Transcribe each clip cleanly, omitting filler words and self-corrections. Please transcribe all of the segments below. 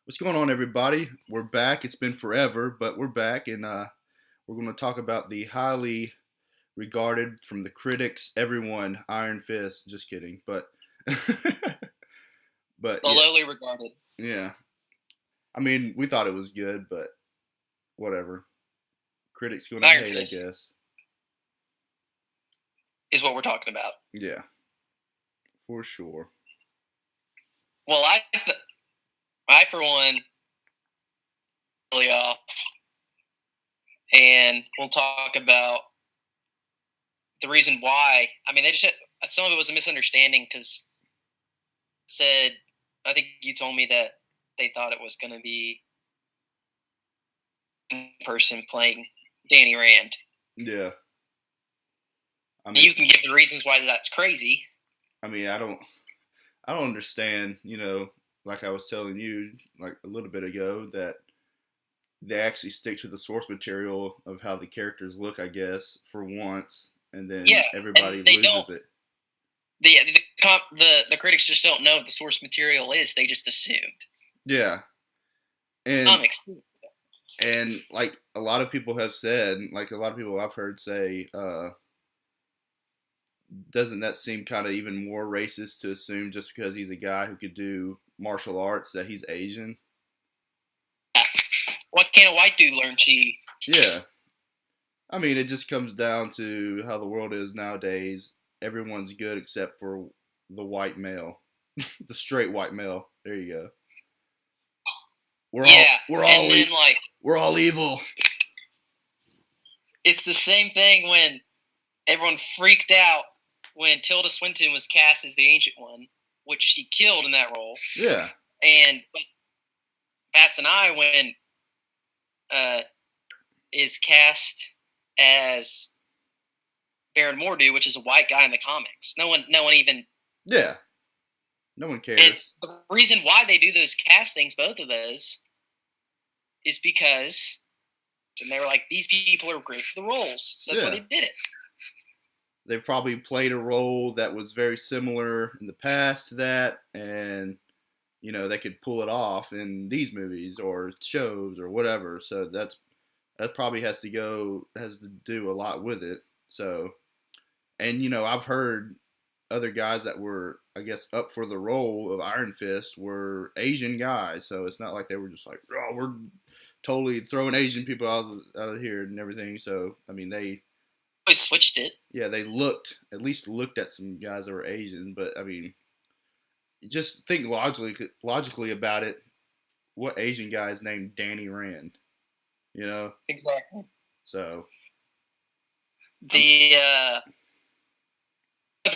What's going on, everybody? We're back. It's been forever, but we're back, and we're going to talk about the highly regarded from the critics, everyone, Iron Fist. Just kidding, but but The yeah, lowly regarded yeah. I mean, we thought it was good, but whatever. Critics going to Iron hate, I Fist guess. is what we're talking about. Yeah, for sure. Well, I for one, really off, and we'll talk about the reason why. I mean, they just some of it was a misunderstanding because said I think you told me that they thought it was going to be a person playing Danny Rand. Yeah. You can give the reasons why that's crazy. I mean, I don't understand. Like I was telling you, like a little bit ago, that they actually stick to the source material of how the characters look, I guess, for once, and then Yeah, everybody and they don't. loses it. The critics just don't know what the source material is. They just assumed. Yeah, and Comics. and like a lot of people have said, like a lot of people I've heard say, doesn't that seem kind of even more racist to assume just because he's a guy who could do martial arts that he's Asian? What can a white dude learn chi? Yeah. I mean, it just comes down to how the world is nowadays. Everyone's good except for the white male, the straight white male. There you go. We're all evil. It's the same thing when everyone freaked out when Tilda Swinton was cast as the Ancient One, which she killed in that role. Yeah. And Bats and I, when is cast as Baron Mordo, which is a white guy in the comics. No one even. Yeah. No one cares. And the reason why they do those castings, both of those, is because and they were like, these people are great for the roles. So that's why they did it. They've probably played a role that was very similar in the past to that, and they could pull it off in these movies or shows or whatever. So that probably has to do a lot with it. So, and I've heard other guys that were, I guess, up for the role of Iron Fist were Asian guys. So it's not like they were just like, oh, we're totally throwing Asian people out of here and everything. So I mean, they switched it. Yeah, they at least looked at some guys that were Asian, but I mean, just think logically about it. What Asian guy is named Danny Rand? Exactly. So the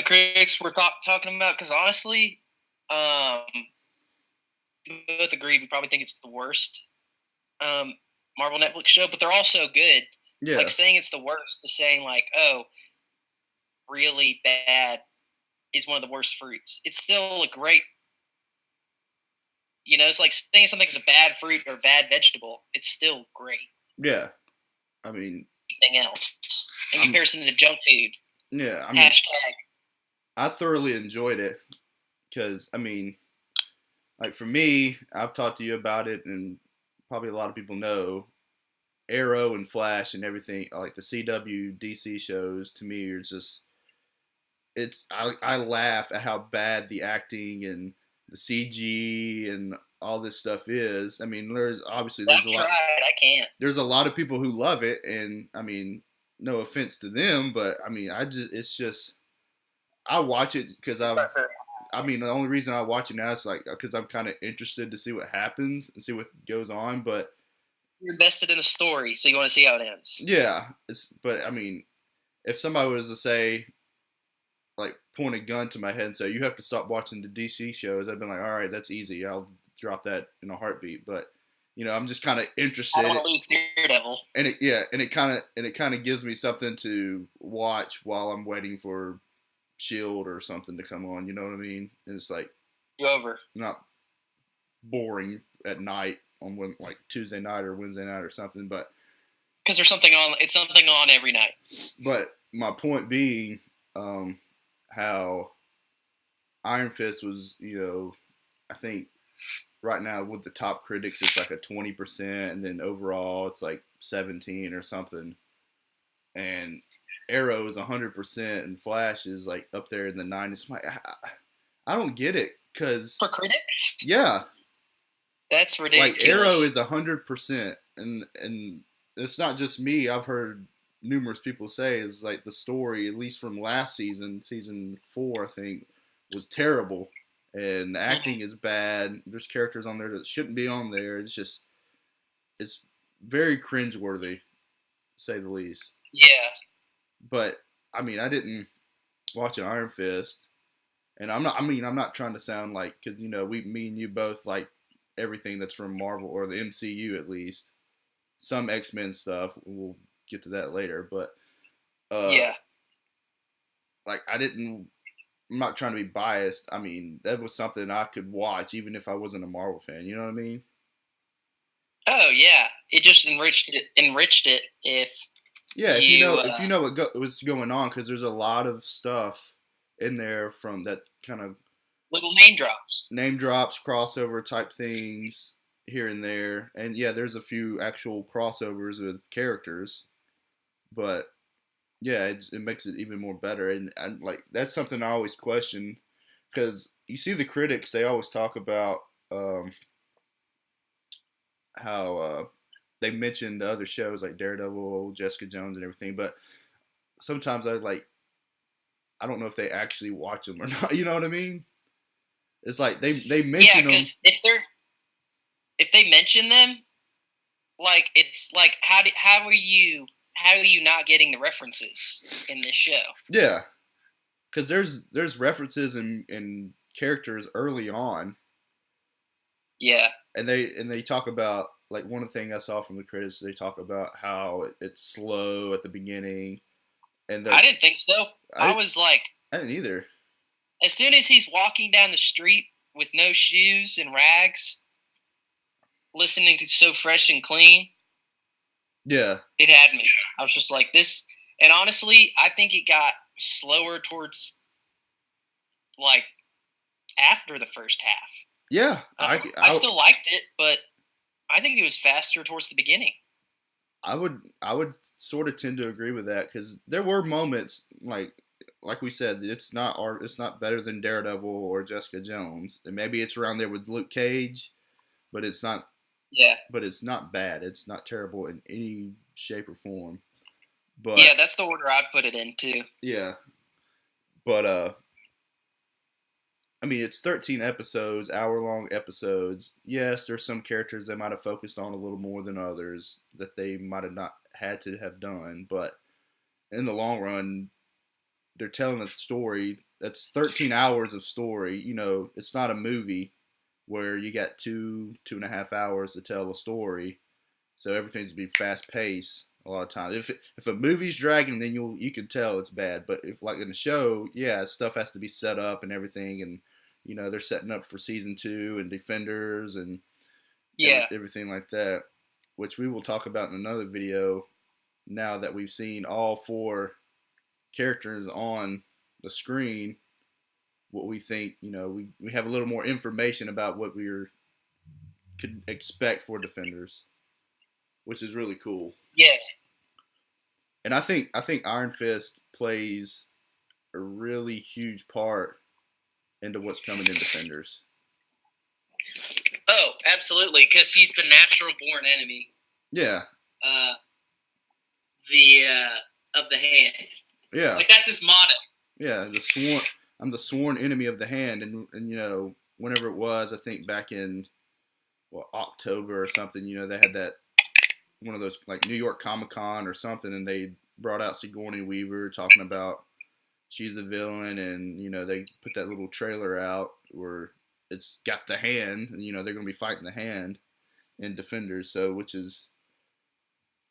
critics were talking about, because honestly, we both agreed we probably think it's the worst Marvel Netflix show, but they're all so good. Yeah. Like, saying it's the worst to saying like, oh, really bad is one of the worst fruits. It's still a great. It's like saying something's a bad fruit or bad vegetable. It's still great. Yeah. I mean, anything else in comparison to junk food. Yeah. I mean, hashtag. I thoroughly enjoyed it because, I mean, like for me, I've talked to you about it, and probably a lot of people know Arrow and Flash and everything, like the CW DC shows, to me are just, I laugh at how bad the acting and the CG and all this stuff is. I mean, there's a lot. I can't. There's a lot of people who love it, and I mean, no offense to them, but I mean, it's just, I watch it because the only reason I watch it now is like because I'm kind of interested to see what happens and see what goes on, but you're invested in the story, so you want to see how it ends. Yeah, but I mean, if somebody was to say, like, point a gun to my head and say, you have to stop watching the DC shows, I'd been like, all right, that's easy. I'll drop that in a heartbeat. But I'm just kind of interested. I don't want to lose Daredevil. And it kind of gives me something to watch while I'm waiting for Shield or something to come on. You know what I mean? And it's like not boring at night on like Tuesday night or Wednesday night or something, but because there's something on. It's something on every night. But my point being, how Iron Fist was, I think right now with the top critics, it's like a 20%, and then overall it's like 17 or something. And Arrow is 100%, and Flash is like up there in the 90s. I'm like, I don't get it, cause For critics, yeah, that's like Arrow ridiculous. is 100%, and it's not just me. I've heard numerous people say is like the story, at least from last season, season 4, I think, was terrible, and the acting is bad. There's characters on there that shouldn't be on there. It's very cringeworthy, to say the least. Yeah, But I mean, I didn't watch an Iron Fist, and I'm not. I mean, I'm not trying to sound like, because me and you both like everything that's from Marvel or the MCU at least. Some X-Men stuff. We'll get to that later, but uh, yeah. like I didn't. I'm not trying to be biased. I mean, that was something I could watch even if I wasn't a Marvel fan. You know what I mean? Oh yeah, it just enriched it. Enriched it if Yeah, you if you know what was going on, because there's a lot of stuff in there from that kind of little name drops. name drops, crossover type things here and there. And yeah, there's a few actual crossovers with characters, but yeah, it makes it even more better. And like that's something I always question, because you see the critics, they always talk about um, how they mention the other shows like Daredevil, Jessica Jones, and everything, but sometimes I don't know if they actually watch them or not. You know what I mean? It's like they Yeah, mention them. because if they mention them, like it's like how are you not getting the references in this show? Yeah, because there's references and characters early on, Yeah, and they talk about, like, one of the things I saw from the critics, they talk about how it's slow at the beginning, and I didn't think so. I I was like, I didn't either. as soon as he's walking down the street with no shoes and rags, listening to So Fresh and Clean, Yeah, it had me. I was just like this, and honestly, I think it got slower towards like after the first half. yeah, I still liked it, but I think it was faster towards the beginning. I would sort of tend to agree with that, because there were moments like we said, it's not better than Daredevil or Jessica Jones, and maybe it's around there with Luke Cage, but it's not Yeah, bad. It's not terrible in any shape or form. But yeah, that's the order I'd put it in too. yeah, but I mean, it's 13 episodes, hour-long episodes. Yes, there's some characters they might have focused on a little more than others that they might have not had to have done, but in the long run, they're telling a story that's 13 hours of story. It's not a movie where you got 2.5 hours to tell a story, so everything's be fast paced a lot of times. If a movie's dragging, then you can tell it's bad. But if, like in a show, yeah, stuff has to be set up and everything, and they're setting up for season 2 and Defenders and Yeah, everything like that, which we will talk about in another video. Now that we've seen all 4 characters on the screen, what we think, we have a little more information about what we could expect for Defenders, which is really cool. yeah. And I think Iron Fist plays a really huge part into what's coming in Defenders. Oh, absolutely, because he's the natural born enemy. Yeah. The of the hand. Yeah. Like that's his motto. Yeah. I'm the sworn enemy of the hand, and whenever it was, I think back in October or something, they had that one of those like New York Comic Con or something, and they brought out Sigourney Weaver talking about she's the villain, and they put that little trailer out where it's got the hand, and they're going to be fighting the hand in Defenders, so which is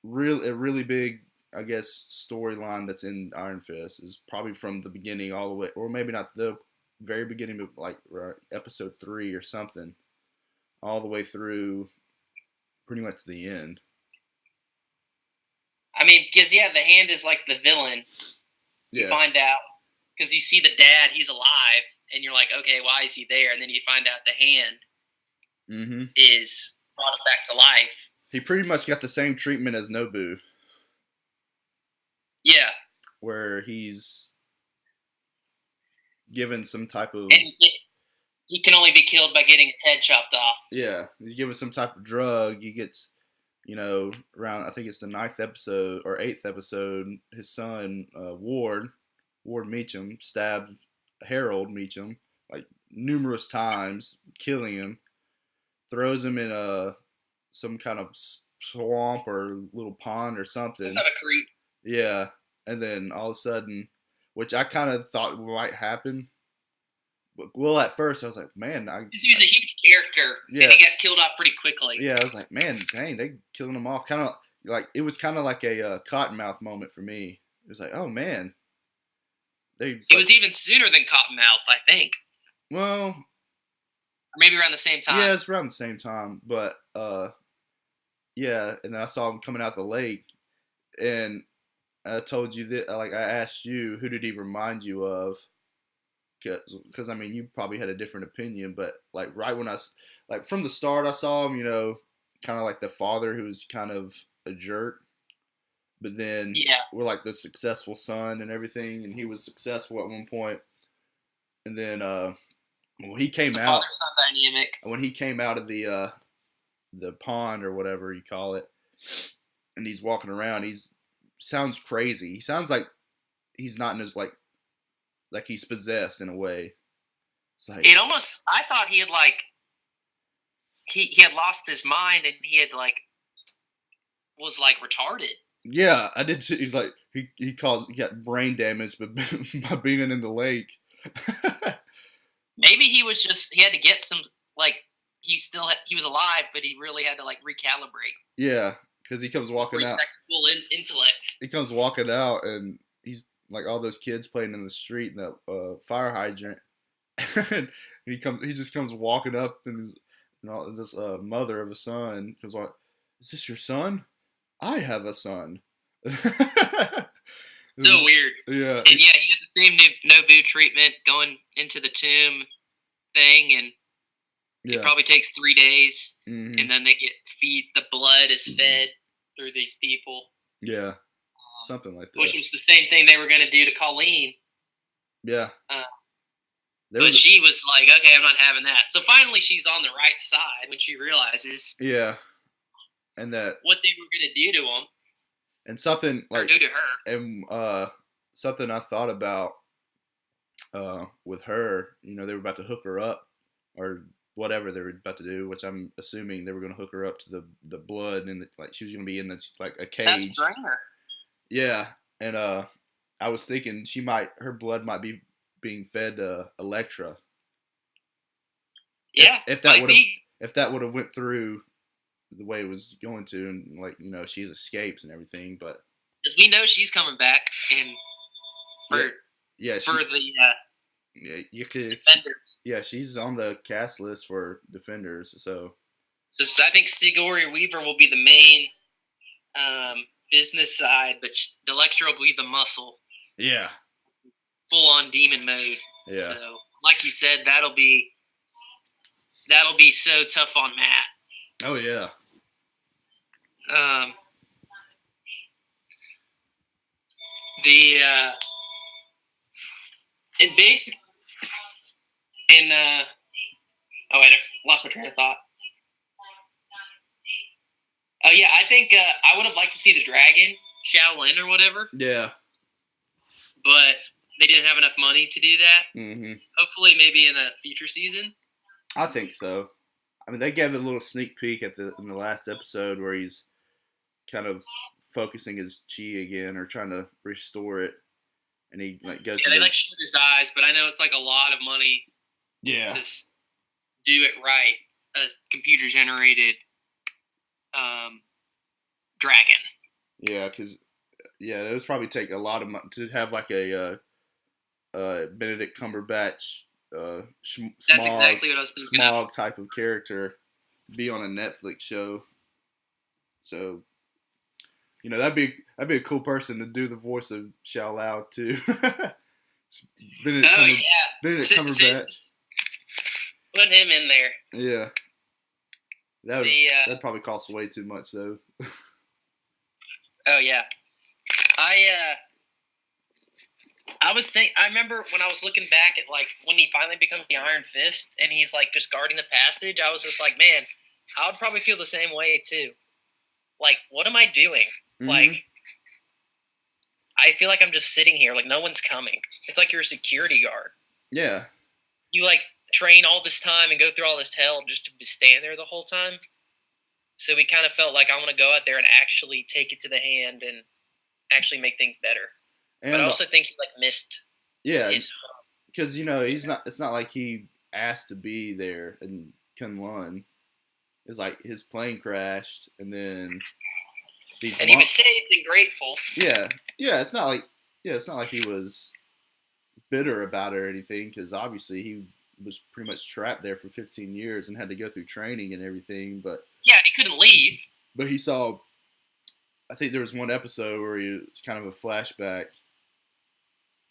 a really big, I guess, storyline that's in Iron Fist, is probably from the beginning all the way, or maybe not the very beginning, but like episode 3 or something, all the way through pretty much the end. I mean, because the hand is like the villain. You find out because you see the dad, he's alive, and you're like, okay, why is he there? And then you find out the hand Mm-hmm. is brought him back to life. He pretty much got the same treatment as Nobu, Yeah, where he's given some type of and he can only be killed by getting his head chopped off. yeah, he's given some type of drug. He gets, around I think it's the ninth episode or eighth episode. His son Ward Meacham stabs Harold Meacham like numerous times, killing him. Throws him in some kind of swamp or little pond or something. Let's have a creep. Yeah, and then all of a sudden, which I kind of thought might happen. But, well, at first I was like, man, he was a huge character, yeah, and he got killed off pretty quickly. Yeah, I was like, man, dang, they killing him off. Kind of like it was kind of like a Cottonmouth moment for me. It was like, oh man, it was even sooner than Cottonmouth, I think. Well, or maybe around the same time. Yeah, it's around the same time, but yeah, and then I saw him coming out the lake, and I told you that, like, I asked you, who did he remind you of? Because I mean, you probably had a different opinion, but like right when like from the start, I saw him, kind of like the father who's kind of a jerk, but then we're like the successful son and everything, and he was successful at one point, and then when he came out, father-son dynamic. When he came out of the pond or whatever you call it, and he's walking around, sounds crazy. He sounds like he's not in his like he's possessed in a way. It's like it almost. I thought he had like he had lost his mind and he had like was like retarded. Yeah, I did too. He's like he got brain damage by being in the lake. Maybe he had to get some like he was alive, but he really had to like recalibrate. Yeah, because he comes walking out. Respectable intellect. He comes walking out and he's like all those kids playing in the street in that fire hydrant. And he just comes walking up and this mother of a son comes like, "Is this your son? I have a son." So weird. Yeah. And yeah, you get the same Nobu treatment going into the tomb thing, and it probably takes 3 days, and then they get the blood is fed through these people. Yeah. Something like that. Which was the same thing they were going to do to Colleen. Yeah. But she was like, okay, I'm not having that. So finally she's on the right side when she realizes and that what they were going to do to him. And something like do to her. And something I thought about with her, they were about to hook her up or whatever they were about to do, which I'm assuming they were going to hook her up to the blood, and like she was going to be in this like a cage. That's drainer. Yeah, and I was thinking her blood might be being fed to Elektra. Yeah, if that would have went through the way it was going to, and like she escapes and everything, but because we know she's coming back, and for you could Defenders. Yeah, she's on the cast list for Defenders, so I think Sigourney Weaver will be the main business side, but Elektra will be the muscle. Yeah. Full on demon mode. Yeah. So, like you said, that'll be so tough on Matt. Oh yeah. Oh wait, I lost my train of thought. Oh yeah, I think I would have liked to see the dragon, Shaolin or whatever. Yeah. But they didn't have enough money to do that. Mm-hmm. Hopefully, maybe in a future season. I think so. I mean, they gave a little sneak peek in the last episode where he's kind of focusing his chi again or trying to restore it, and he like goes. Yeah, they like shoot his eyes, but I know it's like a lot of money. Yeah. To do it right, a computer generated dragon. Yeah, because it would probably take a lot of money to have like a Benedict Cumberbatch. That's exactly what I was thinking Smog of. Type of character be on a Netflix show. So, that'd be a cool person to do the voice of Xiao Lao too. Benedict Cumberbatch. Put him in there. Yeah. That'd probably cost way too much though. Oh yeah, I remember when I was looking back at like when he finally becomes the Iron Fist and he's like just guarding the passage. I was just like, man, I would probably feel the same way too. Like, what am I doing? Mm-hmm. Like, I feel like I'm just sitting here, like no one's coming. It's like you're a security guard. Yeah. You like train all this time and go through all this hell just to stand there the whole time. So we kind of felt like I want to go out there and actually take it to the hand and actually make things better. And but I also think he like missed. Yeah, because he's not. It's not like he asked to be there in Kunlun. It's like his plane crashed, and then he was saved and grateful. Yeah. It's not like he was bitter about it or anything, because obviously he was pretty much trapped there for 15 years and had to go through training and everything. But yeah, he couldn't leave. But he saw. I think there was one episode where it's kind of a flashback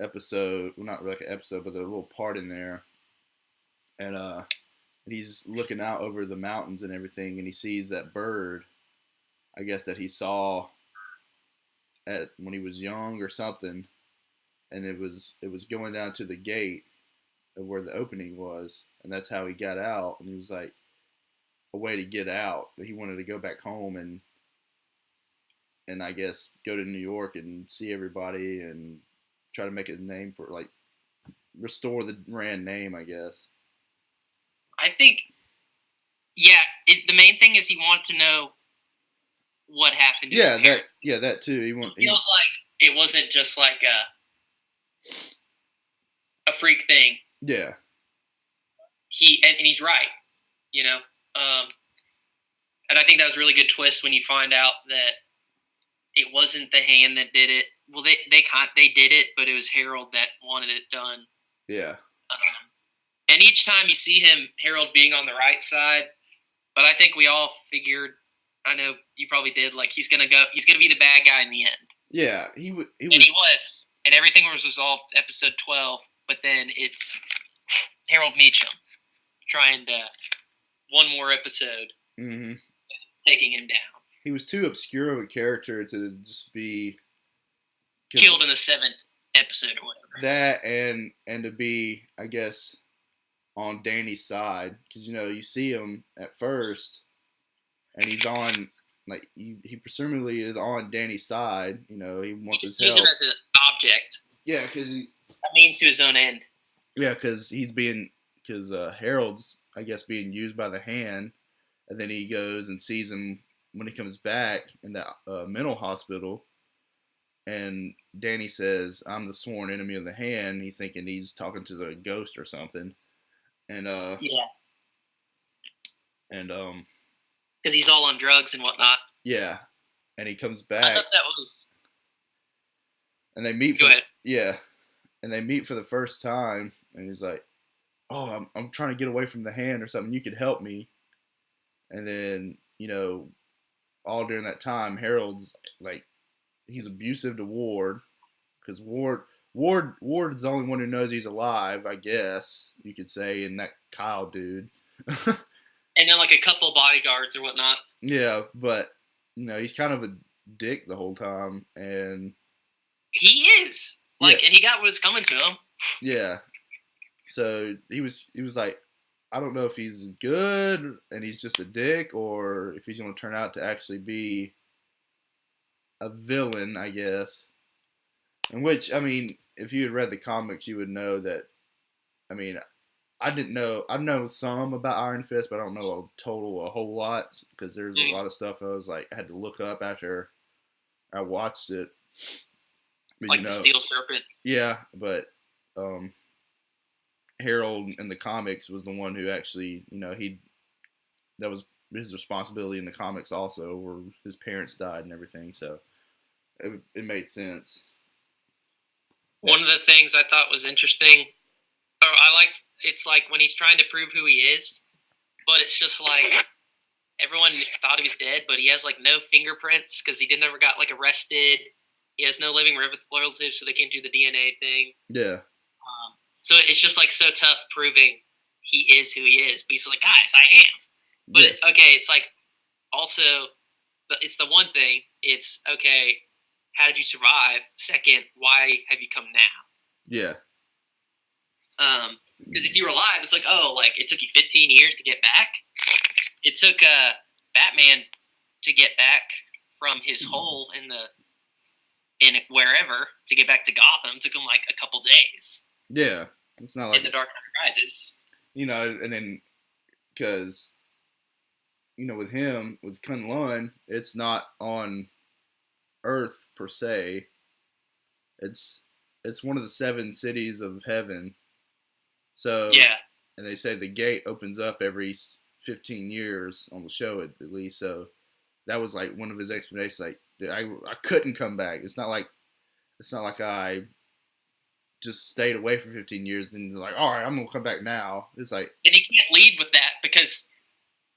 episode. Well, not like an episode, but a little part in there, and he's looking out over the mountains and everything, and he sees that bird, I guess, that he saw when he was young or something, and it was going down to the gate of where the opening was, and that's how he got out. And he was like, a way to get out. He wanted to go back home and I guess go to New York and see everybody and try to make a name for, like, restore the Rand name, I guess. I think, yeah, the main thing is he wanted to know what happened to his parents. That too. He feels like it wasn't just like a freak thing. Yeah. And he's right, and I think that was a really good twist when you find out that it wasn't the hand that did it. Well, they did it, but it was Harold that wanted it done. Yeah. And each time you see him, Harold being on the right side, but I think we all figured, I know you probably did, like he's gonna be the bad guy in the end. Yeah, he was. And he was, and everything was resolved episode 12. But then it's Harold Meacham trying to one more episode, taking him down. He was too obscure of a character to just be killed in the 7th episode or whatever. That and to be, I guess, on Danny's side, because you see him at first, and he's on, like, he presumably is on Danny's side. He wants his help. Use him as an object. Yeah, because that means to his own end. Yeah, because Harold's, I guess, being used by the hand, and then he goes and sees him when he comes back in that mental hospital, and Danny says, "I'm the sworn enemy of the hand." He's thinking he's talking to the ghost or something, and because he's all on drugs and whatnot. Yeah, and he comes back. I thought that was. And they meet. Go ahead. Yeah, and they meet for the first time, and he's like, "Oh, I'm trying to get away from the hand or something. You could help me." And then all during that time, Harold's like, he's abusive to Ward, because Ward's the only one who knows he's alive, I guess you could say, and that Kyle dude. And then like a couple of bodyguards or whatnot. Yeah, but he's kind of a dick the whole time, and he is and he got what was coming to him. Yeah, so he was like, I don't know if he's good and he's just a dick, or if he's going to turn out to actually be a villain, I guess. In which, I mean, if you had read the comics, you would know that. I mean, I know some about Iron Fist, but I don't know a whole lot, because there's a lot of stuff I had to look up after I watched it. But, like the Steel Serpent. Yeah, but Harold in the comics was the one who actually, that was his responsibility in the comics also, where his parents died and everything, so it made sense. One of the things I thought was interesting, or I liked, it's like when he's trying to prove who he is, but it's just like everyone thought he was dead, but he has like no fingerprints because he never got like arrested. He has no living relatives, so they can't do the DNA thing. Yeah. So it's just like so tough proving he is who he is. But he's like, guys, I am. But Yeah, okay, it's like also it's the one thing. It's okay. How did you survive? Second, why have you come now? yeah, Because if you were alive, it's like, oh, like it took you 15 years to get back. It took Batman to get back from his hole in wherever to get back to Gotham. It took him like a couple days yeah. It's not in like the Dark Knight Rises. and then because with him with Kunlun, it's not on Earth per se. It's it's one of the seven cities of heaven. So, Yeah, and they say the gate opens up every 15 years on the show at least. So that was like one of his explanations. Like I couldn't come back. It's not like I just stayed away for 15 years and like, all right, I'm gonna come back now. It's like, and he can't lead with that because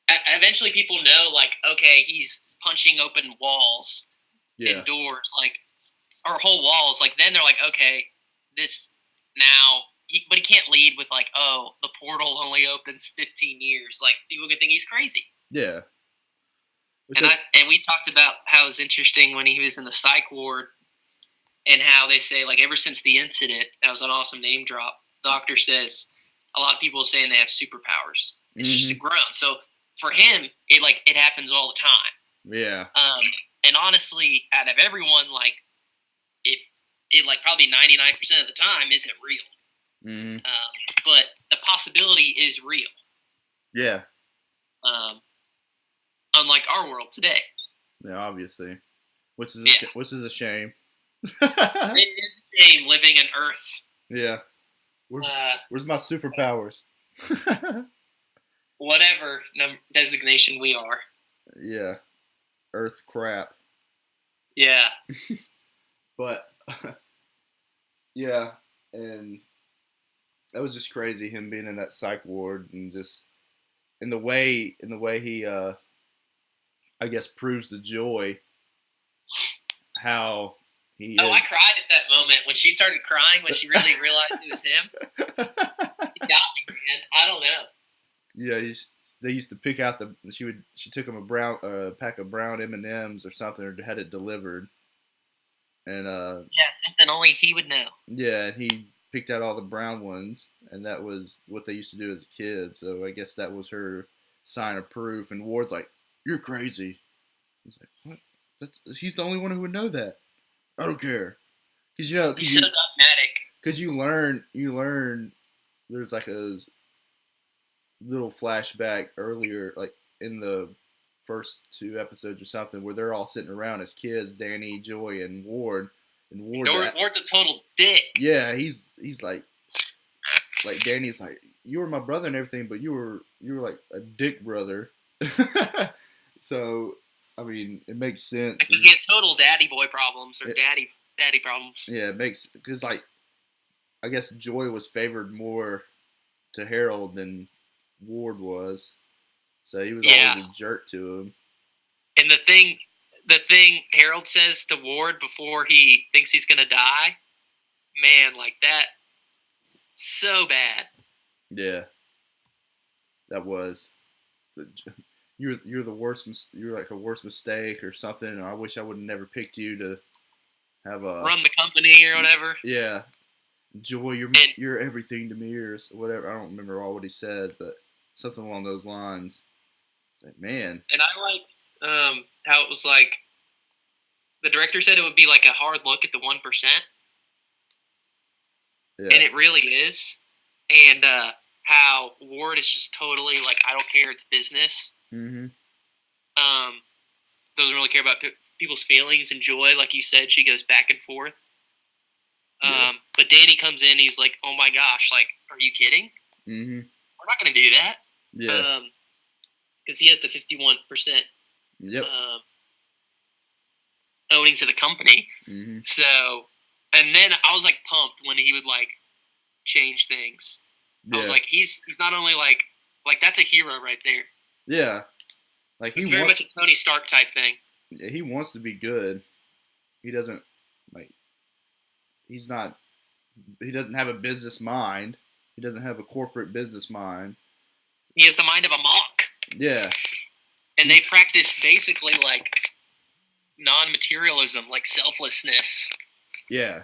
eventually people know, like, okay, he's punching open walls yeah, and doors, like, or whole walls. Like, then they're like, okay, this now. But he can't lead with like, oh, the portal only opens 15 years. Like people could think he's crazy. yeah. Which And we talked about how it was interesting when he was in the psych ward and how they say like ever since the incident, that was an awesome name drop. The doctor says a lot of people are saying they have superpowers. It's just a groan. So for him, it happens all the time. yeah, And honestly, out of everyone, like it like probably 99% of the time isn't real. But the possibility is real. yeah, Unlike our world today. yeah. Obviously, which is a shame. It is a shame living in Earth. Yeah. Where's my superpowers? Whatever designation we are. Yeah. Earth crap. Yeah. But yeah, and that was just crazy him being in that psych ward and just in the way he I guess proves to Joy how he I is. cried at that moment when she started crying when she really realized it was him. It got me, man. I don't know. Yeah, they used to pick out she took him a pack of brown M&Ms or something, or had it delivered, and yeah, something only he would know. Yeah, and he picked out all the brown ones, and that was what they used to do as a kid. So I guess that was her sign of proof. And Ward's like, "You're crazy." He's like, "What? He's the only one who would know that." I don't care, he's so dogmatic. Because you learn. There's like a little flashback earlier, like in the first two episodes or something, where they're all sitting around as kids, Danny, Joy, and Ward. And Ward's a total dick. Yeah, he's like Danny's like, you were my brother and everything, but you were like a dick brother. So I mean, it makes sense. You get total daddy boy problems or daddy problems. Yeah, it makes, because like I guess Joy was favored more to Harold than Ward was, so he was always a jerk to him. And the thing Harold says to Ward before he thinks he's gonna die, man, like that, so bad. Yeah, that was. You're the worst. You're like a worst mistake or something. And I wish I would have never picked you to have run the company or whatever. Yeah, Joy, you're everything to me, or whatever. I don't remember all what he said, but something along those lines. It's like, man. And I liked how it was like the director said it would be like a hard look at the 1%, and it really is. And how Ward is just totally like, I don't care, it's business. Mm-hmm. Doesn't really care about people's feelings. And Joy, like you said, she goes back and forth. But Danny comes in, he's like, oh my gosh, like, are you kidding? Mm-hmm. We're not going to do that. Yeah. Because he has the 51% owning to the company. Mm-hmm. So, and then I was like pumped when he would like change things. I was like, he's not only like that's a hero right there. Yeah, like it's very much a Tony Stark type thing. Yeah, he wants to be good. He doesn't like. He's not. He doesn't have a business mind. He doesn't have a corporate business mind. He has the mind of a monk. Yeah. And they practice basically like non-materialism, like selflessness. Yeah.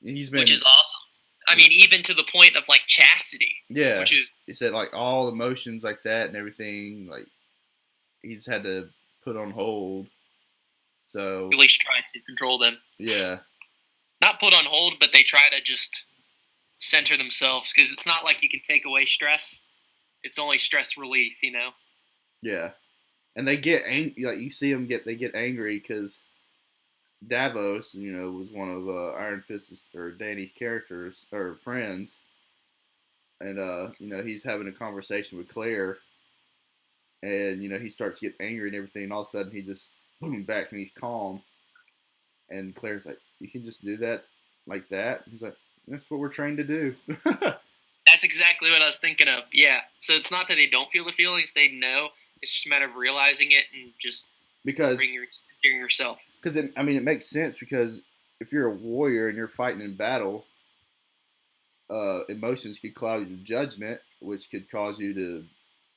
He's been. Which is awesome. I mean, even to the point of like chastity. Yeah. Which is. He said like all emotions like that and everything, like he's had to put on hold. So. At least try to control them. Yeah. Not put on hold, but they try to just center themselves, because it's not like you can take away stress. It's only stress relief, you know? Yeah. And they get angry, like you see them they get angry because Davos, was one of Iron Fist's or Danny's characters or friends, and he's having a conversation with Claire, and he starts to get angry and everything, and all of a sudden he just boom back and he's calm, and Claire's like, "You can just do that like that?" He's like, "That's what we're trained to do." That's exactly what I was thinking of. Yeah. So it's not that they don't feel the feelings; they know. It's just a matter of realizing it and just hearing yourself. Because it makes sense, because if you're a warrior and you're fighting in battle, emotions could cloud your judgment, which could cause you to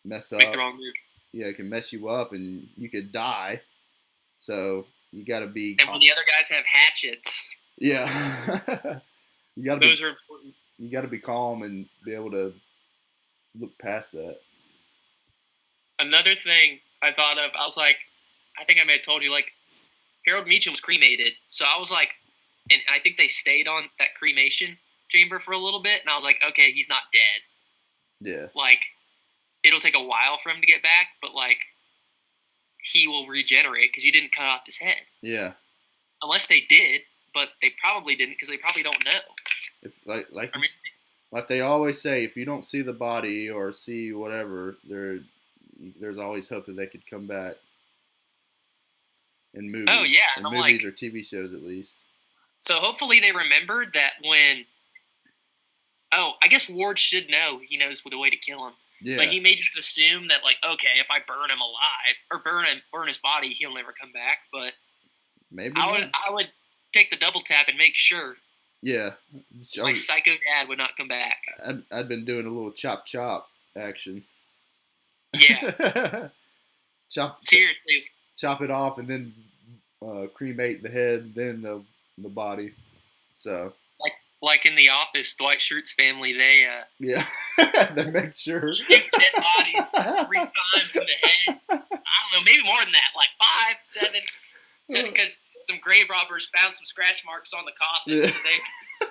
mess up. Make the wrong move. Yeah, it can mess you up and you could die. So you got to be. And when the other guys have hatchets. Yeah. Those are important. You got to be calm and be able to look past that. Another thing I thought of, I was like, I think I may have told you, like, Harold Meacham was cremated. So I was like, and I think they stayed on that cremation chamber for a little bit. And I was like, okay, he's not dead. Yeah. Like, it'll take a while for him to get back, but, like, he will regenerate because you didn't cut off his head. Yeah. Unless they did, but they probably didn't because they probably don't know. If like they always say, if you don't see the body or see whatever, there's always hope that they could come back in movies. Oh yeah, in movies or TV shows at least. So hopefully they remembered that when. Oh, I guess Ward should know. He knows the way to kill him. Yeah. But he may just assume that, like, okay, if I burn him alive or burn his body, he'll never come back. But maybe I would take the double tap and make sure. Yeah. My psycho dad would not come back. I'd been doing a little chop action. Yeah. Seriously. Chop it off and then cremate the head, then the body. So. Like in The Office, Dwight Schrute's family, they yeah, they make sure shoot dead bodies 3 times in the head. I don't know, maybe more than that, like 5, 7, because some grave robbers found some scratch marks on the coffin. Yeah. So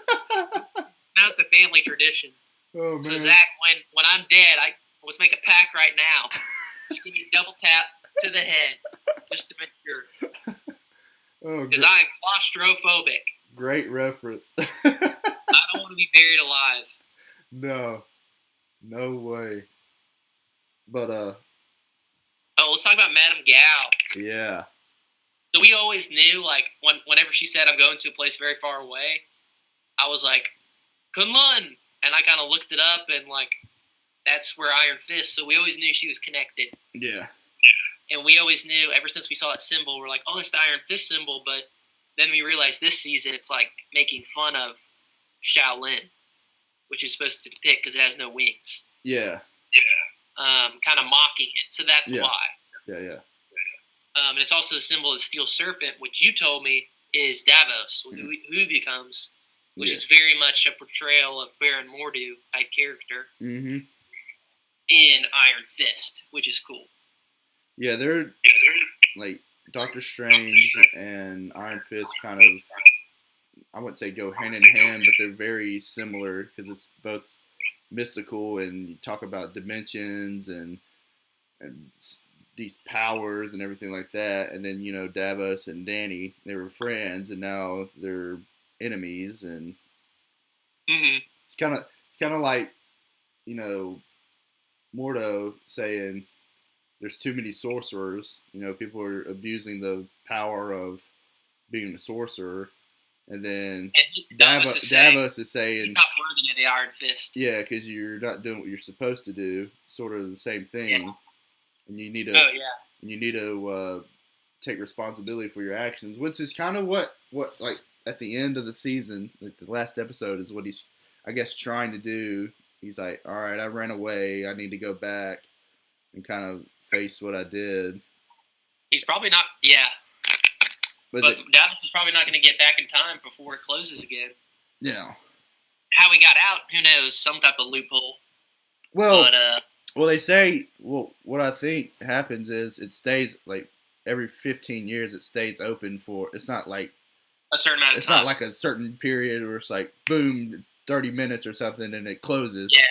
now it's a family tradition. Oh man! So Zach, when I'm dead, let's make a pact right now. Just give me a double tap to the head, just to make sure. Because I am claustrophobic. Great reference. I don't want to be buried alive. No way. But let's talk about Madame Gao. Yeah. So we always knew, like, whenever she said I'm going to a place very far away, I was like, Kunlun, and I kind of looked it up, and like, that's where Iron Fist. So we always knew she was connected. Yeah. And we always knew, ever since we saw that symbol, we're like, oh, it's the Iron Fist symbol, but. Then we realized this season it's like making fun of Shaolin, which is supposed to depict because it has no wings. Yeah. Kind of mocking it. So that's why. Yeah. And it's also the symbol of the Steel Serpent, which you told me is Davos, who he becomes, which is very much a portrayal of Baron Mordo type character in Iron Fist, which is cool. Yeah, they're like. Doctor Strange and Iron Fist kind of, I wouldn't say go hand in hand, but they're very similar because it's both mystical and you talk about dimensions and these powers and everything like that. And then, Davos and Danny, they were friends and now they're enemies. And it's kind of like, Mordo saying, there's too many sorcerers. People are abusing the power of being a sorcerer. And then Davos is saying, you're not worthy of the Iron Fist. Yeah, because you're not doing what you're supposed to do. Sort of the same thing. Yeah. And you need to take responsibility for your actions, which is kind of what like at the end of the season, like the last episode is what he's, I guess, trying to do. He's like, all right, I ran away. I need to go back. and kind of face what I did. He's probably not. Yeah, But but Dallas is probably not going to get back in time before it closes again. yeah. How he got out, who knows? Some type of loophole. Well, But well, they say. Well, what I think happens is it stays like every 15 years. It stays open for. It's not like a certain amount of it's time. not like a certain period where it's like boom, 30 minutes or something, and it closes. Yeah.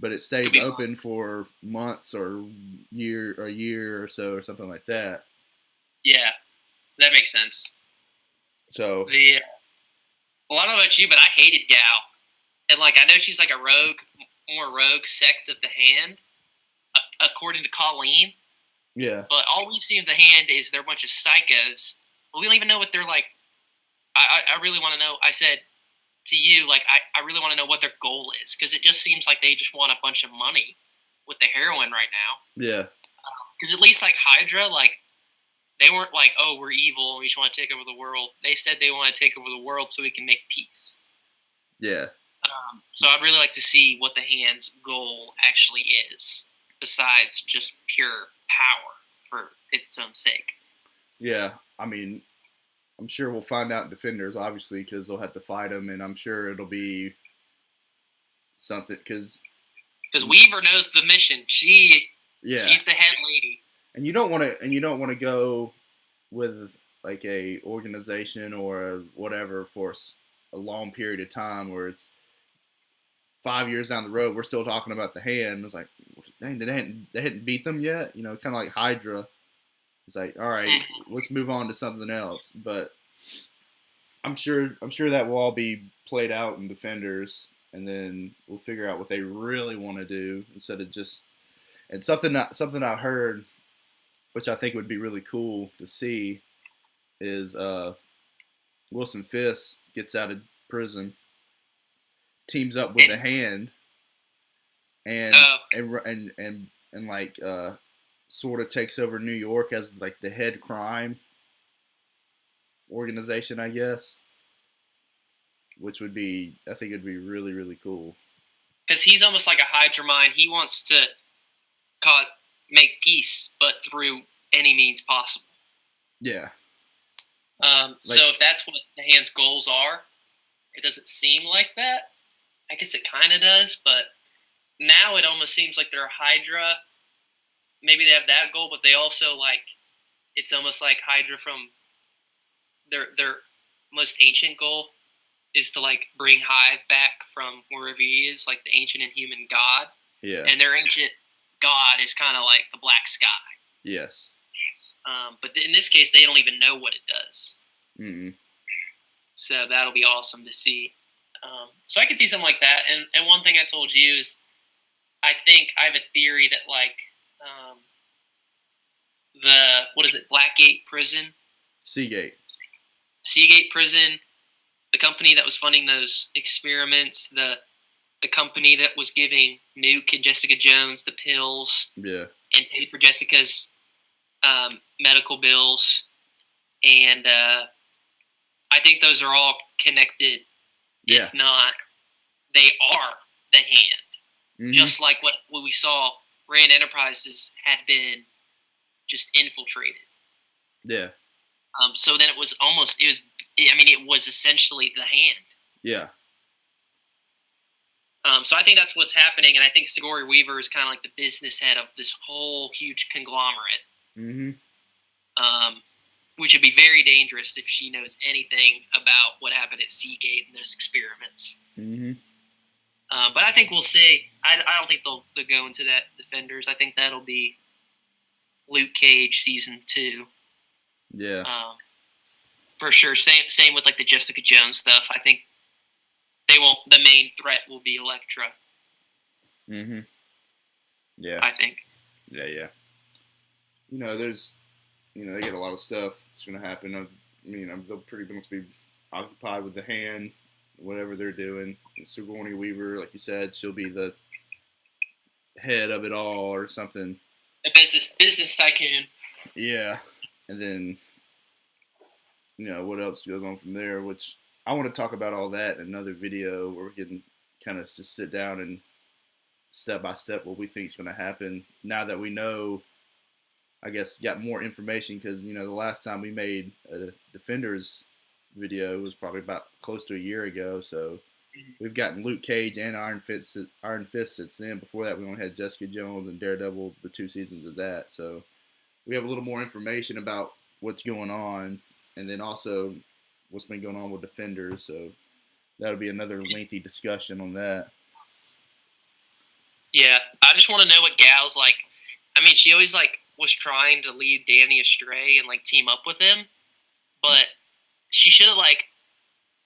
But it stays open for months or a year or so or something like that. Yeah, that makes sense. So well, I don't know about you, but I hated Gal, and like I know she's like a more rogue sect of the Hand, according to Colleen. Yeah. But all we've seen of the Hand is they're a bunch of psychos. But we don't even know what they're like. I really want to know. I said to you, like, I really want to know what their goal is, because it just seems like they just want a bunch of money with the heroin right now. Yeah. Because at least like Hydra, like they weren't like, oh, we're evil and we just want to take over the world. They said they want to take over the world so we can make peace. Yeah. So I'd really like to see what the Hand's goal actually is, besides just pure power for its own sake. Yeah, I mean, I'm sure we'll find out in Defenders, obviously, because they'll have to fight them, and I'm sure it'll be something because Weaver knows the mission. She's the head lady. And you don't want to go with like a organization or whatever for a long period of time where it's 5 years down the road we're still talking about the Hand. It's like, dang, they hadn't beat them yet. You know, kind of like Hydra. It's like, all right, let's move on to something else. But I'm sure that will all be played out in Defenders, and then we'll figure out what they really want to do instead of just. And something I heard, which I think would be really cool to see, is Wilson Fisk gets out of prison, teams up with the Hand, and like sort of takes over New York as like the head crime organization, I guess. Which would be, I think it'd be really, really cool. Because he's almost like a Hydra mind. He wants to make peace, but through any means possible. Yeah. So if that's what the Hand's goals are, it doesn't seem like that. I guess it kind of does, but now it almost seems like they're a Hydra. Maybe they have that goal, but they also like, it's almost like Hydra from their most ancient goal is to like bring Hive back from wherever he is, like the ancient and human god. Yeah. And their ancient god is kind of like the black sky. Yes. But in this case, they don't even know what it does. Mm-mm. So that'll be awesome to see. So I can see something like that. And one thing I told you is I think I have a theory that like Blackgate Prison? Seagate Prison, the company that was funding those experiments, the company that was giving Nuke and Jessica Jones the pills, yeah, and paid for Jessica's medical bills, and I think those are all connected. Yeah. If not, they are the Hand. Mm-hmm. Just like what we saw, Rand Enterprises had been just infiltrated. Yeah. So then it was essentially the Hand. Yeah. So I think that's what's happening, and I think Sigourney Weaver is kind of like the business head of this whole huge conglomerate. Mm-hmm. Which would be very dangerous if she knows anything about what happened at Seagate and those experiments. Mm-hmm. But I think we'll see. I don't think they'll go into that Defenders. I think that'll be Luke Cage season 2. Yeah. For sure. Same with like the Jessica Jones stuff. I think they won't. The main threat will be Elektra. Mm-hmm. Yeah. I think. Yeah. They get a lot of stuff that's going to happen. They'll pretty much be occupied with the Hand, whatever they're doing. And Sigourney Weaver, like you said, she'll be the head of it all or something. A business tycoon. Yeah. And then, what else goes on from there, which I want to talk about all that in another video where we can kind of just sit down and step by step what we think is going to happen now that we know. I guess got more information because the last time we made a Defenders video was probably about close to a year ago. So we've gotten Luke Cage and Iron Fist since then. Before that, we only had Jessica Jones and Daredevil, the 2 seasons of that. So we have a little more information about what's going on, and then also what's been going on with Defenders. So that'll be another lengthy discussion on that. Yeah, I just want to know what Gal's like. I mean, she always like was trying to lead Danny astray and like team up with him, but she should have like.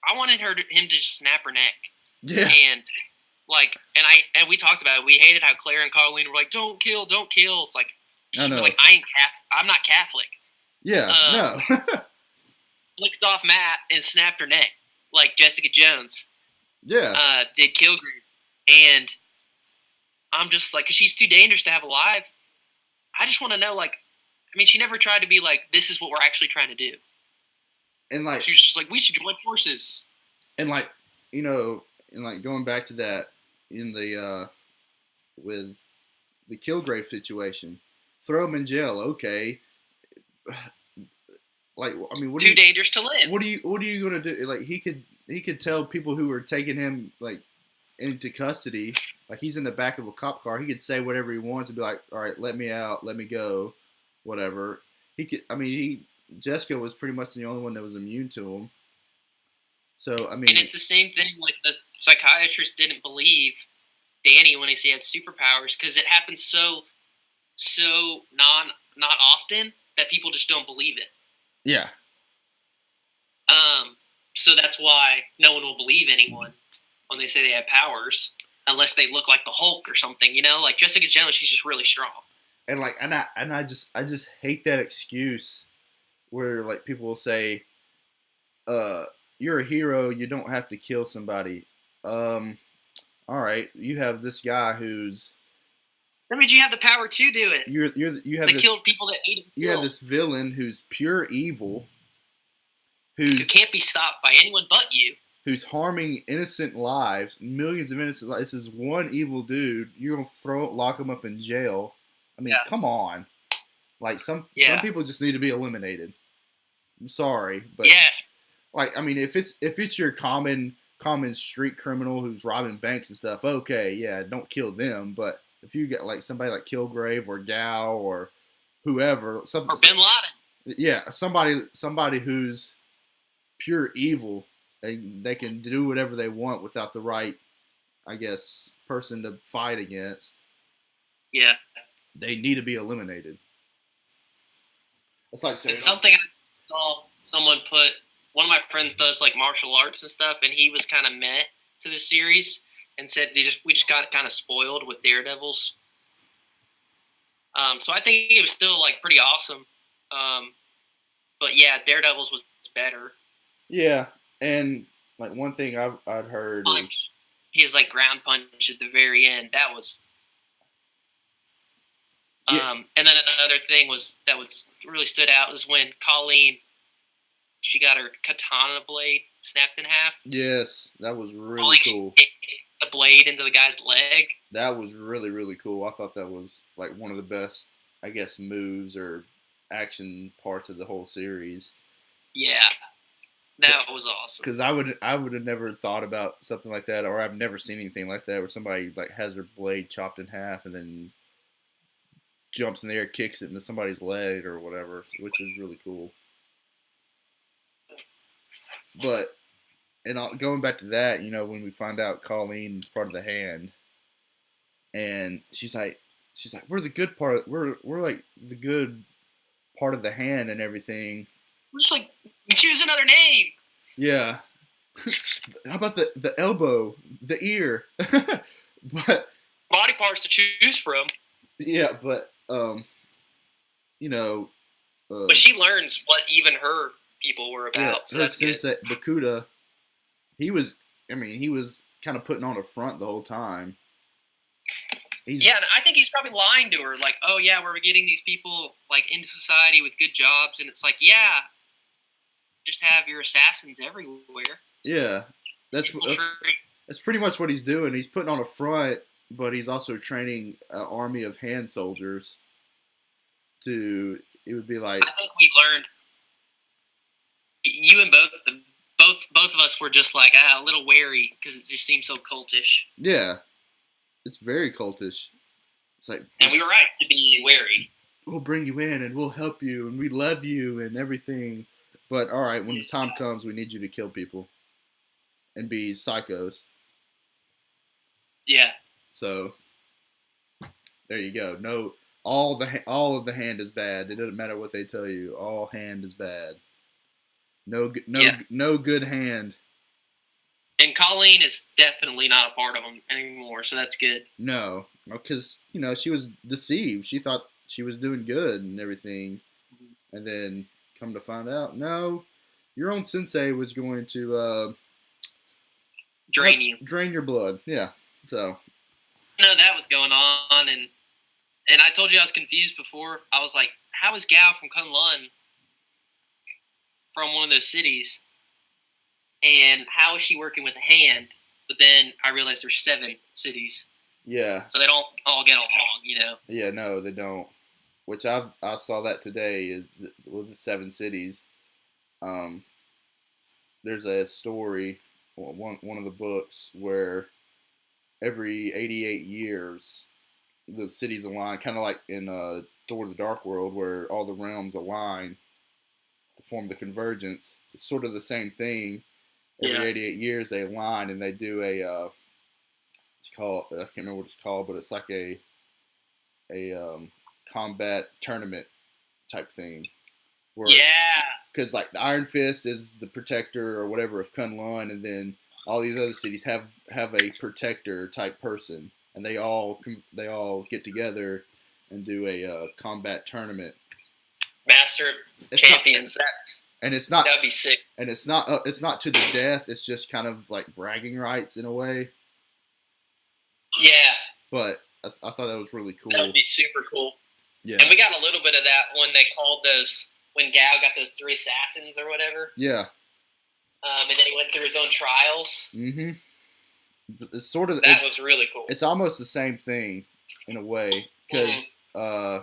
I wanted him to just snap her neck. Yeah. And like, and we talked about it. We hated how Claire and Colleen were like, "Don't kill, don't kill." It's like she was like, I'm not Catholic. Yeah. No. Licked off Matt and snapped her neck like Jessica Jones. Yeah. Did Kilgrave, and I'm just like, because she's too dangerous to have alive. I just want to know, like, I mean, she never tried to be like, this is what we're actually trying to do. And like, she was just like, we should join forces. And like, and like going back to that in the with the Kilgrave situation, throw him in jail, okay. Like, I mean, too dangerous to live. What are you gonna do? Like, he could tell people who were taking him like into custody, like he's in the back of a cop car. He could say whatever he wants and be like, "All right, let me out, let me go," whatever. He could. I mean, Jessica was pretty much the only one that was immune to him. So I mean, and it's the same thing. Like the psychiatrist didn't believe Danny when he had superpowers because it happens so not often that people just don't believe it. Yeah. So that's why no one will believe anyone when they say they have powers, unless they look like the Hulk or something. Like Jessica Jones, she's just really strong. And like, I just hate that excuse where like people will say, "You're a hero. You don't have to kill somebody." All right, you have this guy who's. That means you have the power to do it. You have killed people that need to You have this villain who's pure evil. Who can't be stopped by anyone but you. Who's harming innocent lives, millions of innocent lives. This is one evil dude. You're gonna lock him up in jail. I mean, come on. Like some people just need to be eliminated. I'm sorry, but like I mean, if it's your common street criminal who's robbing banks and stuff, okay, yeah, don't kill them. But if you get like somebody like Kilgrave or Gal or whoever, or Bin Laden, yeah, somebody who's pure evil, they can do whatever they want without the right, I guess, person to fight against. Yeah, they need to be eliminated. It's like something I saw someone put. One of my friends does like martial arts and stuff, and he was kind of meh to the series and said we just got kind of spoiled with Daredevils. So I think it was still like pretty awesome. But yeah, Daredevils was better. Yeah, and like one thing I'd heard is he was like ground punch at the very end. That was. And then another thing that really stood out was when Colleen, she got her katana blade snapped in half. Yes, that was really cool. The blade into the guy's leg. That was really, really cool. I thought that was like one of the best, I guess, moves or action parts of the whole series. Yeah, that was awesome. Because I would have never thought about something like that, or I've never seen anything like that where somebody like has their blade chopped in half and then jumps in the air, kicks it into somebody's leg or whatever, which is really cool. But, and going back to that, when we find out Colleen's part of the Hand, and she's like, we're the good part. We're like the good part of the Hand and everything. We're just like, choose another name. Yeah. How about the elbow, the ear, but body parts to choose from. Yeah, but but she learns what even her people were about. Yeah, so her that's sensei Bakuda, he was kind of putting on a front the whole time. Yeah, and I think he's probably lying to her, like, "Oh yeah, we're getting these people like into society with good jobs," and it's like, yeah, just have your assassins everywhere. Yeah, that's pretty much what he's doing. He's putting on a front, but he's also training an army of hand soldiers. It would be like, I think we learned. You and both of us were just like a little wary because it just seemed so cultish. yeah, it's very cultish. It's like, and we were right to be wary. We'll bring you in and we'll help you and we love you and everything. But all right, when the time comes, we need you to kill people and be psychos. Yeah. So there you go. No, all of the hand is bad. It doesn't matter what they tell you. All hand is bad. No good hand. And Colleen is definitely not a part of them anymore, so that's good. No, because she was deceived. She thought she was doing good and everything, and then come to find out, no, your own sensei was going to drain your blood. Yeah, so. That was going on, and I told you I was confused before. I was like, how is Gao from Kunlun from one of those cities? And how is she working with a hand? But then I realized there's 7 cities. Yeah. So they don't all get along, Yeah, no, they don't. Which I saw that today is with the 7 cities. There's a story, one of the books, where every 88 years the cities align, kind of like in Thor: The Dark World, where all the realms align to form the convergence. It's sort of the same thing. Every 88 years they align and they do a it's called, I can't remember what it's called, but it's like a combat tournament type thing. Because like the Iron Fist is the protector or whatever of Kunlun, and then all these other cities have a protector type person, and they all get together and do a combat tournament. Master of Champions. That'd be sick. And it's not to the death. It's just kind of like bragging rights in a way. Yeah. But I thought that was really cool. That would be super cool. Yeah. And we got a little bit of that when they called when Gao got those 3 assassins or whatever. Yeah. And then he went through his own trials. Mm-hmm. It's sort of that was really cool. It's almost the same thing in a way because I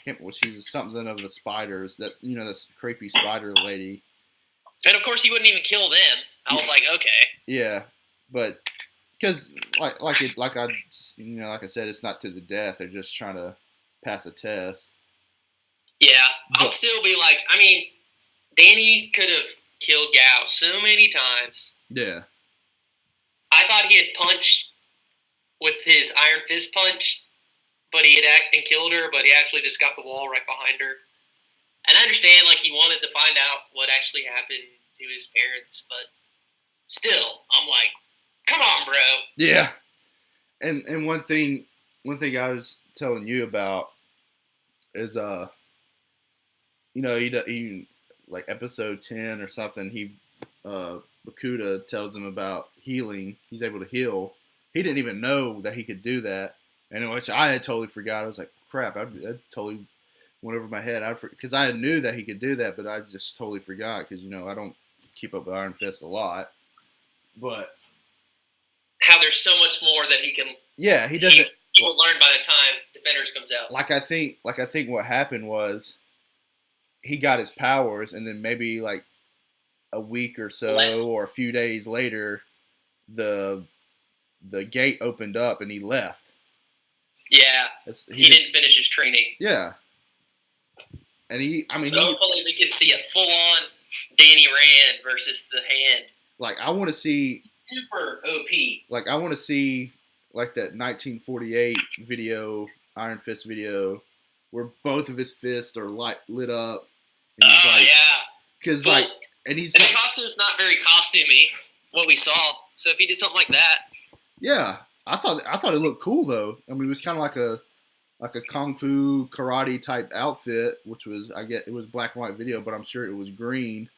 can't. Well, she's something of the spiders. That's this creepy spider lady. And of course, he wouldn't even kill them. I was like, okay. Yeah, but because like I said, it's not to the death. They're just trying to pass a test. Yeah, I'll still be like, I mean, Danny could have killed Gao so many times. Yeah. I thought he had punched with his Iron Fist punch, but he had and killed her, but he actually just got the wall right behind her. And I understand, like, he wanted to find out what actually happened to his parents, but still, I'm like, come on, bro. Yeah. And one thing I was telling you about is he like episode 10 or something, he Bakuda tells him about healing. He's able to heal. He didn't even know that he could do that, and which I had totally forgot. I was like, crap, I totally went over my head. Because I knew that he could do that, but I just totally forgot because I don't keep up with Iron Fist a lot. But how there's so much more that he can. Yeah, he doesn't. He will learn by the time Defenders comes out. Like I think what happened was he got his powers, and then maybe like a week or so or a few days later, the gate opened up and he left. Yeah, he didn't finish his training. Yeah, and hopefully we can see a full-on Danny Rand versus the Hand. Like I want to see super OP. Like I want to see like that 1948 video, Iron Fist video, where both of his fists are lit up. Oh yeah, because and the costume's not very costumey. What we saw. So if he did something like that. Yeah. I thought it looked cool though. I mean, it was kind of like a kung fu karate type outfit, which was it was black and white video, but I'm sure it was green.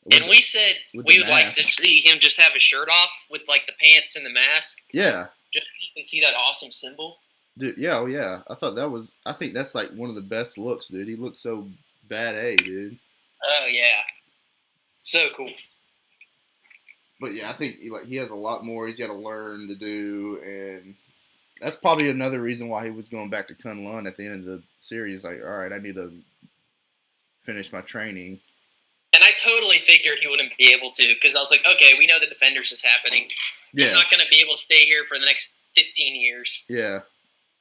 And we said we would like to see him just have his shirt off with like the pants and the mask. Yeah. Just so you can see that awesome symbol. Dude, yeah. I think that's like one of the best looks, dude. He looks so bad, dude. Oh yeah. So cool. but yeah, I think he has a lot more he's got to learn to do, and that's probably another reason why he was going back to Kunlun at the end of the series. Like, all right, I need to finish my training. And I totally figured he wouldn't be able to, because I was like, okay, we know the Defenders is happening. Yeah. He's not going to be able to stay here for the next 15 years. Yeah,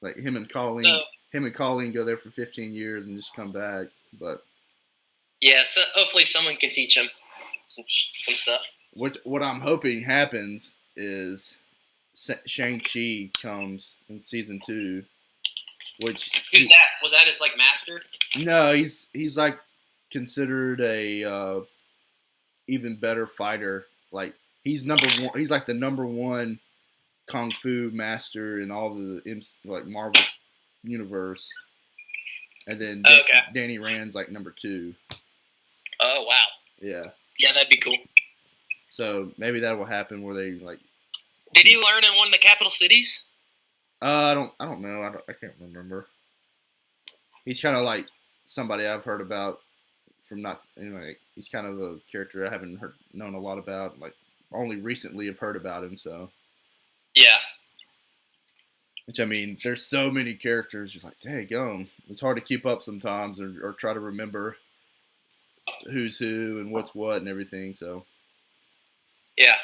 like him and Colleen go there for 15 years and just come back. But yeah, so hopefully someone can teach him some stuff. What I'm hoping happens is Shang-Chi comes in season 2. Who's that? Was that his like master? No, he's like considered a even better fighter. Like he's number 1. He's like the number 1 kung fu master in all the like Marvel universe. And then Danny Rand's like number 2. Oh wow. Yeah. Yeah, that'd be cool. So maybe that will happen where they like. Did he learn in one of the capital cities? I don't know. I can't remember. He's kind of like somebody I've heard about from not anyway. He's kind of a character I haven't known a lot about. Like only recently have heard about him. So yeah. Which I mean, there's so many characters. Just like, hey, go. It's hard to keep up sometimes, or try to remember who's who and what's what and everything. So yeah,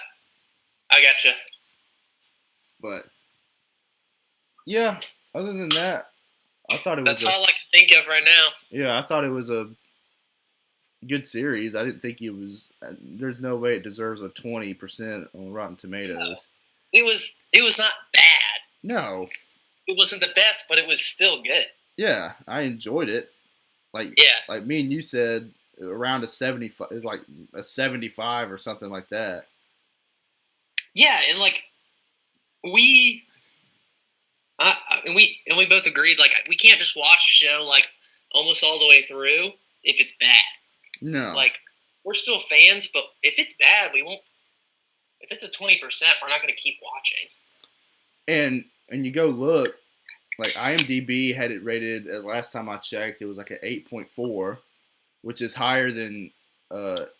I gotcha. But yeah, other than that, I thought it was. That's all I can think of right now. Yeah, I thought it was a good series. I didn't think it was. There's no way it deserves a 20% on Rotten Tomatoes. No. It was not bad. No. It wasn't the best, but it was still good. Yeah, I enjoyed it. Like me and you said, around a 75, like a 75 or something like that. Yeah, and like we both agreed like we can't just watch a show like almost all the way through if it's bad. No. Like we're still fans, but if it's bad, we won't. If it's a 20%, we're not going to keep watching. And you go look, like IMDb had it rated. Last time I checked, it was like an 8.4, which is higher than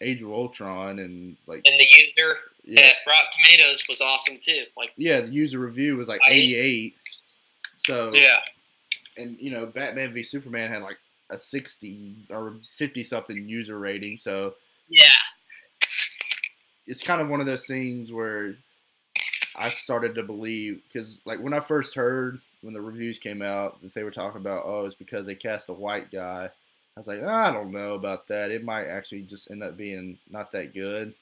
Age of Ultron and like. And the user at Rotten Tomatoes was awesome too. Like the user review was like 88. So yeah, and Batman v Superman had like a 60 or 50 something user rating. So yeah, it's kind of one of those things where I started to believe, because like when I first heard when the reviews came out that they were talking about, oh, it's because they cast a white guy. I was like, I don't know about that. It might actually just end up being not that good.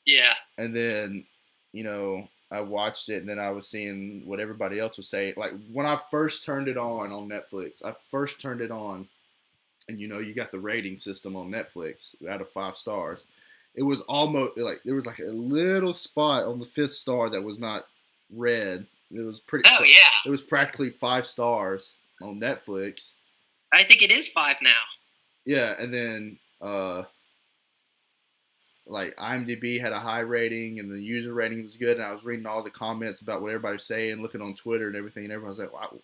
Yeah. And then, I watched it, and then I was seeing what everybody else was saying. Like when I first turned it on Netflix, and you got the rating system on Netflix out of 5 stars. It was almost like there was like a little spot on the 5th star that was not red. It was pretty. Oh yeah. It was practically 5 stars on Netflix. I think it is 5 now. Yeah, and then like IMDb had a high rating, and the user rating was good. And I was reading all the comments about what everybody was saying, looking on Twitter and everything, and everyone was like, wow,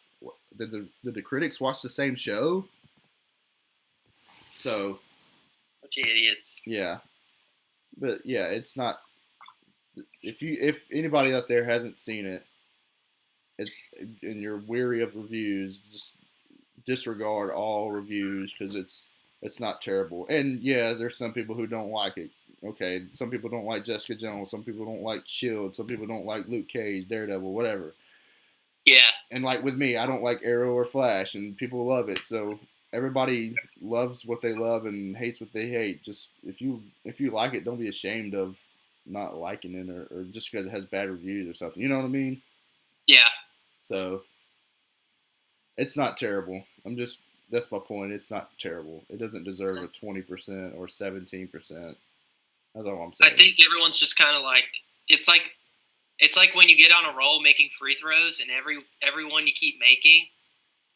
did the critics watch the same show? So. Bunch of idiots. Yeah. But yeah, it's not. If anybody out there hasn't seen it, and you're weary of reviews, just disregard all reviews because it's not terrible. And yeah, there's some people who don't like it. Okay, some people don't like Jessica Jones. Some people don't like Shield. Some people don't like Luke Cage, Daredevil, whatever. Yeah. And like with me, I don't like Arrow or Flash, and people love it. So everybody loves what they love and hates what they hate. Just if you like it, don't be ashamed of not liking it or just because it has bad reviews or something. You know what I mean? Yeah. So it's not terrible. That's my point. It's not terrible. It doesn't deserve a 20% or 17%. That's all I'm saying. I think everyone's just kind of like it's like when you get on a roll making free throws, and everyone you keep making,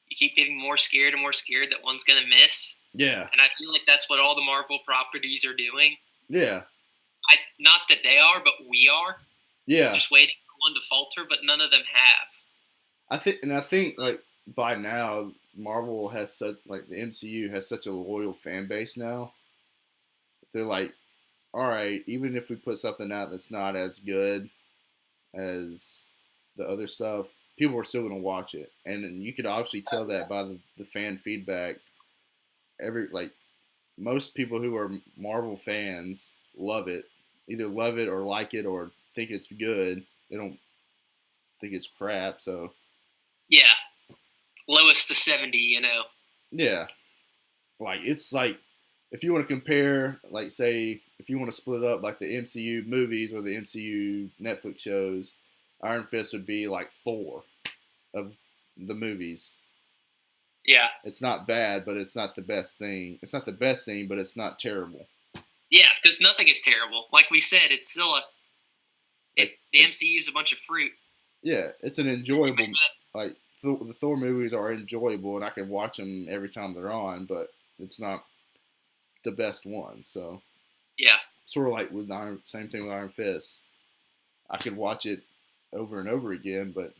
you keep getting more scared and more scared that one's going to miss. Yeah. And I feel like that's what all the Marvel properties are doing. Yeah. Not that they are, but we are. Yeah. Just waiting for one to falter, but none of them have. I think like by now Marvel has the MCU has such a loyal fan base now. They're like all right, even if we put something out that's not as good as the other stuff, people are still going to watch it. And you could obviously tell that by the fan feedback. Like most people who are Marvel fans love it, either love it or like it or think it's good. They don't think it's crap. So Yeah, lowest to 70. yeah, like it's like if you want to compare, like say if you want to split up like the MCU movies or the MCU Netflix shows, Iron Fist would be like Thor of the movies. Yeah. It's not bad, but it's not the best thing. It's not the best thing, but it's not terrible. Yeah, because nothing is terrible. Like we said, it's still the MCU is a bunch of fruit. Yeah, it's an enjoyable. Like the Thor movies are enjoyable, and I can watch them every time they're on, but it's not the best one. So yeah, sort of like with same thing with Iron Fist. I could watch it over and over again, but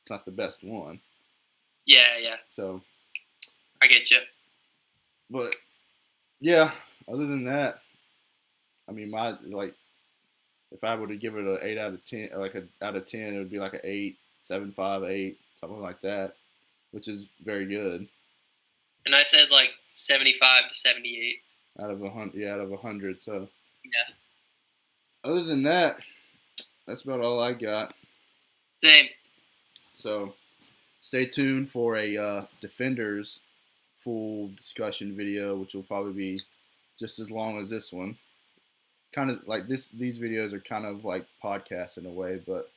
it's not the best one. Yeah, yeah. So I get you. But yeah, other than that, I mean, my like, if I were to give it an 8 out of 10, like a out of 10, it would be like an 8, 7.5, 8, something like that, which is very good. And I said like 75 to 78 out of 100. Yeah, out of 100. So yeah. Other than that, that's about all I got. Same. So stay tuned for a Defenders full discussion video, which will probably be just as long as this one. Kind of like these videos are kind of like podcasts in a way, but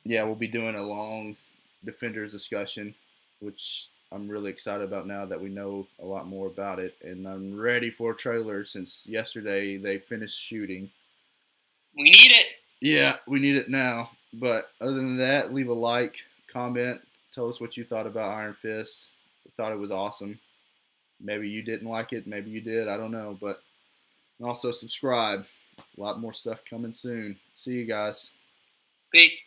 yeah, we'll be doing a long Defenders discussion, which I'm really excited about now that we know a lot more about it, and I'm ready for a trailer since yesterday they finished shooting. We need it. Yeah, we need it now. But other than that, leave a like, comment, tell us what you thought about Iron Fist. I thought it was awesome. Maybe you didn't like it, maybe you did, I don't know. But also subscribe. A lot more stuff coming soon. See you guys. Peace.